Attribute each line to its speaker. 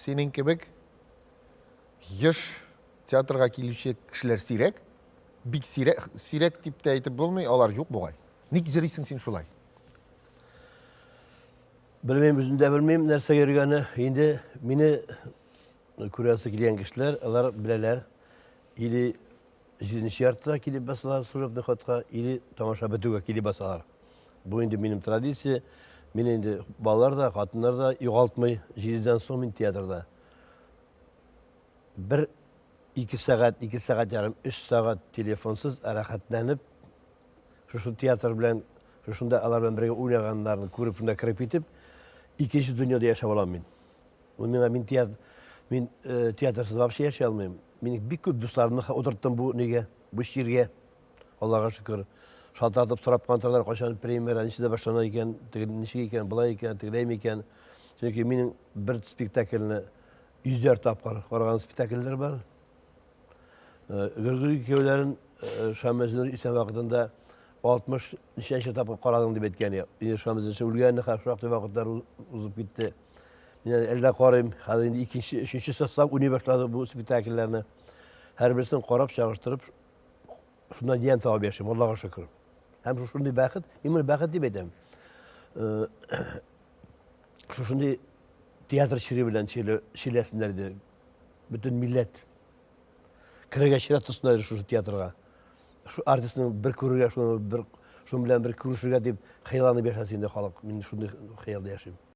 Speaker 1: senin kebek yaş teatrga келуші кішілер сирек, бик сирек типте айтып болмай, алар жоқ бұғай. Ник жырыйсың сен шулай?
Speaker 2: Bilmeyim, üzünde bilmeyim, nerse görgeni. Şimdi beni kurası kileyen kişiler, onlar bileler. İli jirini şartta kili basalar, surabını katka, ili tamaşa betuga kili basalar. Bu şimdi benim tradisi. Benim şimdi ballar da, kadınlar da yoğaltmayı jiriden son min tiyatrda. Bir, 2 saat, 2 saat yarım, 3 saat telefonsuz arahatlanıp, şu tiyatr bilen, şunda alar bilen birge oynaganlarını көріп, şunda kirip etip, ikinci dünyada yaşap alam men. Men tiyatrсыз вообще yaşay almayım. Men bir köp dostlarımı oturttum bu nege, bu şirge. Allah'a şükür. Şaltartıp sorap kantarlar, kaçan premyera, nişide başlana iken, nişi iken, bulay iken, tıglayım iken. Çünkü menin bir spektaklini 104 tapkar koygan spektakllar var. Gırgır köylerin Şamez'in isen vakitinde 60 nişanşı tapıp qaradın deb etkeni. Şamez'in ülgeni xarşaqtı vakitler uzup gitti. Yani elde qarayım, hadi indi ikinci, üçüncü sınıfta uni başladı bu spektakellerini. Her birisini qarab, çağırtırıp, şundan diyen tabi yaşayım, Allah'a şükür. Hem şunday bəxit, ben bəxit deb edem. Şunday tiyatr şiri bilen şilesinlerdi. Bütün millet. Kırıga şirat tutsunlar şu tiyatroga. Şu artistin bir kırıga, şunu bilen bir kırışırga deyip xeylanı yaşasın da xalq. Ben şunday xeyalda yaşayım.